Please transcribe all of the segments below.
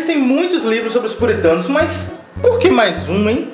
Existem muitos livros sobre os puritanos, mas por que mais um, hein?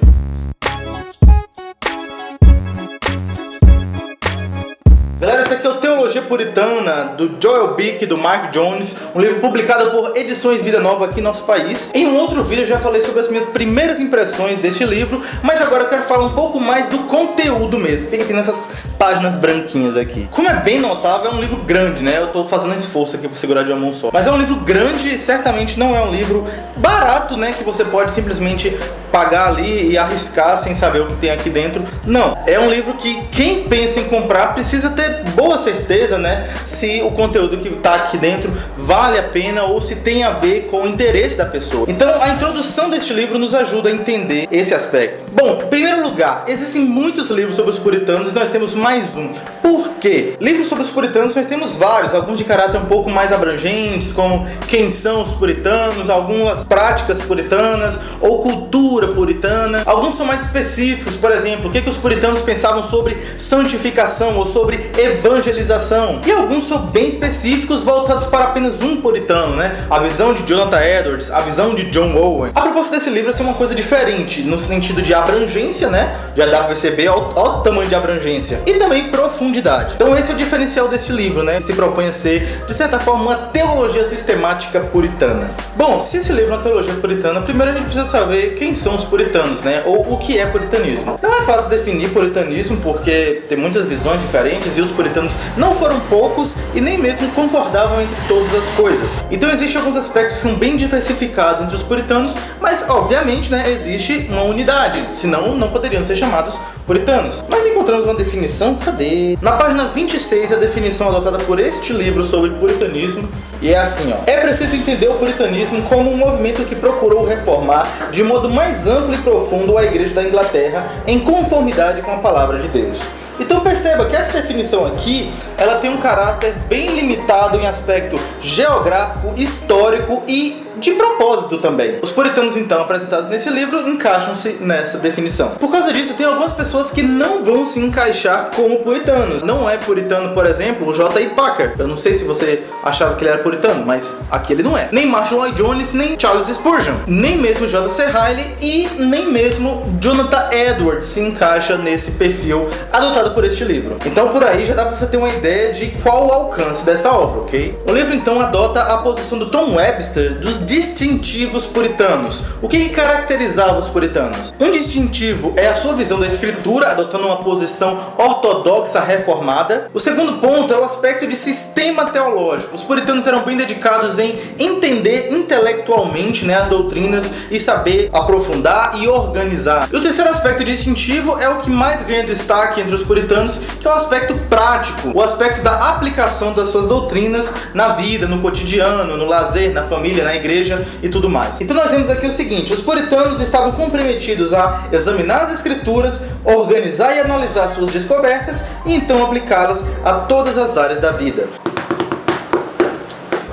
Galera, esse aqui é o Teologia Puritana, do Joel Bick e do Mark Jones, um livro publicado por Edições Vida Nova aqui em nosso país. Em um outro vídeo eu já falei sobre as minhas primeiras impressões deste livro, mas agora eu quero falar um pouco mais do conteúdo mesmo. O que tem nessas páginas branquinhas aqui? Como é bem notável, é um livro grande, né? Eu tô fazendo um esforço aqui pra segurar de uma mão só. Mas é um livro grande e certamente não é um livro barato, né? Que você pode simplesmente pagar ali e arriscar sem saber o que tem aqui dentro. Não, é um livro que quem pensa em comprar precisa ter boa certeza, né, se o conteúdo que está aqui dentro vale a pena ou se tem a ver com o interesse da pessoa. Então a introdução deste livro nos ajuda a entender esse aspecto. Bom, em primeiro lugar, existem muitos livros sobre os puritanos e nós temos mais um. Por quê? Livros sobre os puritanos nós temos vários, alguns de caráter um pouco mais abrangentes, como quem são os puritanos, algumas práticas puritanas ou cultura puritana. Alguns são mais específicos, por exemplo, o que os puritanos pensavam sobre santificação ou sobre evangelização. E alguns são bem específicos, voltados para apenas um puritano, né? A visão de Jonathan Edwards, a visão de John Owen. A proposta desse livro é ser uma coisa diferente, no sentido de abrangência, né? Já dá para perceber o tamanho de abrangência. E também profundidade. Então esse é o diferencial deste livro, né? Que se propõe a ser, de certa forma, uma teologia sistemática puritana. Bom, se esse livro é uma teologia puritana, primeiro a gente precisa saber quem são os puritanos, né? Ou o que é puritanismo. Não é fácil definir puritanismo porque tem muitas visões diferentes e os puritanos não foram poucos e nem mesmo concordavam entre todas as coisas. Então existem alguns aspectos que são bem diversificados entre os puritanos, mas obviamente, né, existe uma unidade, senão não poderiam ser chamados puritanos. Nós encontramos uma definição, cadê? Na página 26, a definição adotada por este livro sobre puritanismo, e é assim, ó. É preciso entender o puritanismo como um movimento que procurou reformar de modo mais amplo e profundo a Igreja da Inglaterra em conformidade com a palavra de Deus. Então perceba que essa definição aqui, ela tem um caráter bem limitado em aspecto geográfico, histórico e de propósito também. Os puritanos então apresentados nesse livro encaixam-se nessa definição. Por causa disso, tem algumas pessoas que não vão se encaixar como puritanos. Não é puritano, por exemplo, o J.I. Packer. Eu não sei se você achava que ele era puritano, mas aqui ele não é. Nem Marshall Lloyd Jones, nem Charles Spurgeon, nem mesmo J.C. Riley e nem mesmo Jonathan Edwards se encaixa nesse perfil adotado por este livro. Então por aí já dá pra você ter uma ideia de qual o alcance dessa obra, ok? O livro então adota a posição do Tom Webster dos distintivos puritanos. O que caracterizava os puritanos? Um distintivo é a sua visão da escritura, adotando uma posição ortodoxa reformada. O segundo ponto é o aspecto de sistema teológico. Os puritanos eram bem dedicados em entender intelectualmente, né, as doutrinas e saber aprofundar e organizar. E o terceiro aspecto distintivo é o que mais ganha destaque entre os puritanos, que é o aspecto prático, o aspecto da aplicação das suas doutrinas na vida, no cotidiano, no lazer, na família, na igreja e tudo mais. Então nós vemos aqui o seguinte: os puritanos estavam comprometidos a examinar as escrituras, organizar e analisar suas descobertas e então aplicá-las a todas as áreas da vida.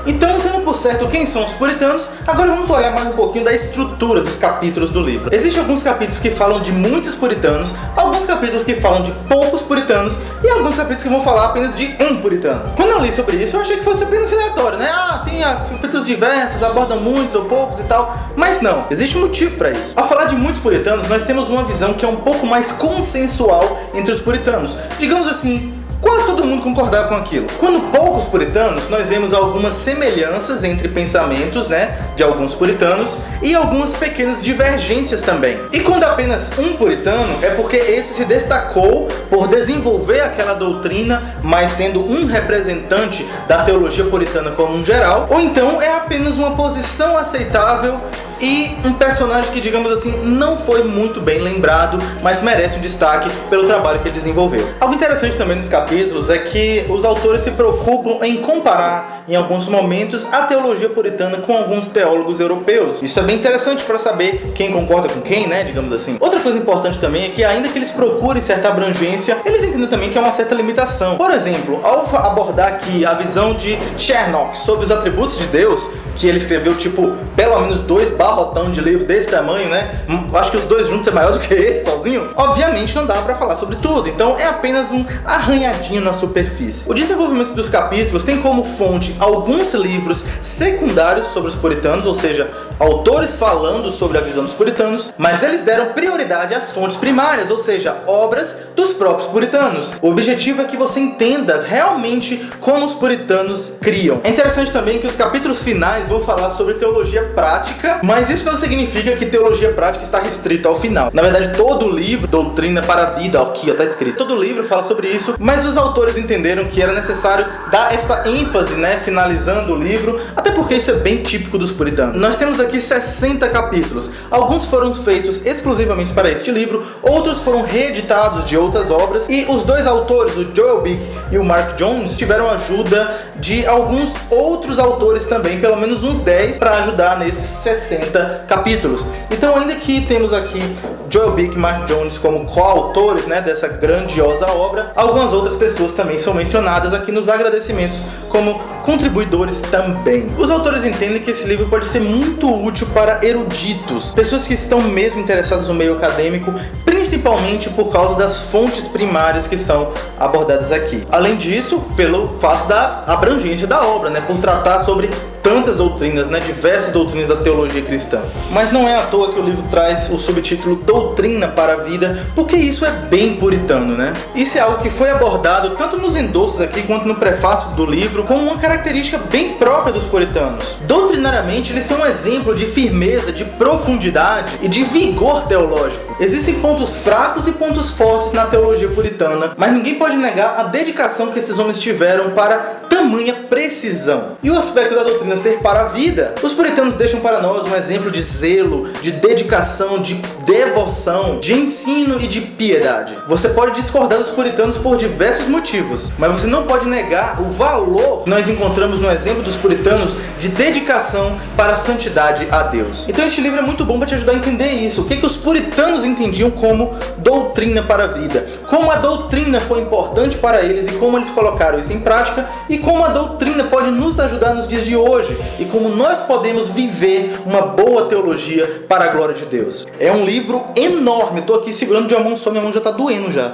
Então, tendo por certo quem são os puritanos, agora vamos olhar mais um pouquinho da estrutura dos capítulos do livro. Existem alguns capítulos que falam de muitos puritanos, alguns capítulos que falam de poucos puritanos e alguns capítulos que vão falar apenas de um puritano. Quando eu li sobre isso, eu achei que fosse apenas aleatório, né? Tem capítulos diversos, abordam muitos ou poucos e tal, mas não, existe um motivo para isso. Ao falar de muitos puritanos, nós temos uma visão que é um pouco mais consensual entre os puritanos. Digamos assim, quase todo mundo concordava com aquilo. Quando poucos puritanos, nós vemos algumas semelhanças entre pensamentos, né, de alguns puritanos e algumas pequenas divergências também. E quando apenas um puritano, é porque esse se destacou por desenvolver aquela doutrina, mas sendo um representante da teologia puritana como um geral, ou então é apenas uma posição aceitável e um personagem que, digamos assim, não foi muito bem lembrado, mas merece um destaque pelo trabalho que ele desenvolveu. Algo interessante também nos capítulos é que os autores se preocupam em comparar, em alguns momentos, a teologia puritana com alguns teólogos europeus. Isso é bem interessante para saber quem concorda com quem, né, digamos assim. Outra coisa importante também é que, ainda que eles procurem certa abrangência, eles entendem também que há uma certa limitação. Por exemplo, ao abordar aqui a visão de Chernock sobre os atributos de Deus, que ele escreveu, tipo, pelo menos 2 barrotão de livro desse tamanho, né? Acho que os 2 juntos é maior do que esse sozinho. Obviamente não dá pra falar sobre tudo, então é apenas um arranhadinho na superfície. O desenvolvimento dos capítulos tem como fonte alguns livros secundários sobre os puritanos, ou seja, autores falando sobre a visão dos puritanos, mas eles deram prioridade às fontes primárias, ou seja, obras dos próprios puritanos. O objetivo é que você entenda realmente como os puritanos criam. É interessante também que os capítulos finais vão falar sobre teologia prática, mas isso não significa que teologia prática está restrito ao final. Na verdade, todo o livro, Doutrina para a Vida, aqui ó, tá escrito, todo o livro fala sobre isso, mas os autores entenderam que era necessário dar essa ênfase, né, finalizando o livro, até porque isso é bem típico dos puritanos. Nós temos aqui 60 capítulos. Alguns foram feitos exclusivamente para este livro, outros foram reeditados de outras obras, e os 2 autores, o Joel Bick e o Mark Jones, tiveram ajuda de alguns outros autores também, pelo menos uns 10, para ajudar nesses 60 capítulos. Então, ainda que temos aqui Joel Bick e Mark Jones como coautores, né, dessa grandiosa obra, algumas outras pessoas também são mencionadas aqui nos agradecimentos como contribuidores também. Os autores entendem que esse livro pode ser muito útil para eruditos, pessoas que estão mesmo interessadas no meio acadêmico, principalmente por causa das fontes primárias que são abordadas aqui. Além disso, pelo fato da abrangência da obra, né, por tratar sobre tantas doutrinas, né, diversas doutrinas da teologia cristã. Mas não é à toa que o livro traz o subtítulo Doutrina para a Vida, porque isso é bem puritano, né? Isso é algo que foi abordado tanto nos endossos aqui quanto no prefácio do livro como uma característica bem própria dos puritanos. Doutrinariamente, eles são um exemplo de firmeza, de profundidade e de vigor teológico. Existem pontos fracos e pontos fortes na teologia puritana, mas ninguém pode negar a dedicação que esses homens tiveram para tamanha precisão. E o aspecto da doutrina ser para a vida, os puritanos deixam para nós um exemplo de zelo, de dedicação, de devoção, de ensino e de piedade. Você pode discordar dos puritanos por diversos motivos, mas você não pode negar o valor que nós encontramos no exemplo dos puritanos de dedicação para a santidade a Deus. Então este livro é muito bom para te ajudar a entender isso. O que os puritanos entendiam como doutrina para a vida, como a doutrina foi importante para eles e como eles colocaram isso em prática, e como a doutrina pode nos ajudar nos dias de hoje e como nós podemos viver uma boa teologia para a glória de Deus. É um livro enorme, estou aqui segurando de uma mão só, minha mão já está doendo já.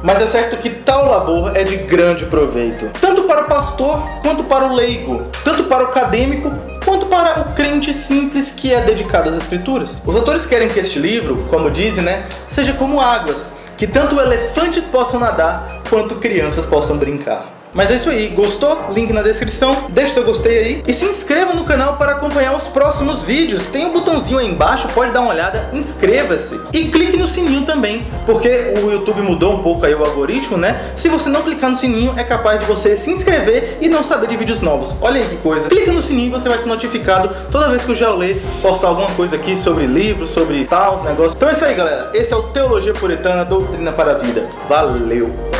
Mas é certo que tal labor é de grande proveito, tanto para o pastor quanto para o leigo, tanto para o acadêmico quanto para o crente simples que é dedicado às escrituras. Os autores querem que este livro, como dizem, né, seja como águas, que tanto elefantes possam nadar quanto crianças possam brincar. Mas é isso aí, gostou? Link na descrição, deixa seu gostei aí e se inscreva no canal para acompanhar os próximos vídeos. Tem um botãozinho aí embaixo, pode dar uma olhada, inscreva-se e clique no sininho também, porque o YouTube mudou um pouco aí o algoritmo, né? Se você não clicar no sininho, é capaz de você se inscrever e não saber de vídeos novos. Olha aí que coisa, clica no sininho e você vai ser notificado toda vez que o Jaolê postar alguma coisa aqui sobre livros, sobre tal, negócio. Então é isso aí, galera, esse é o Teologia Puritana, Doutrina para a Vida. Valeu!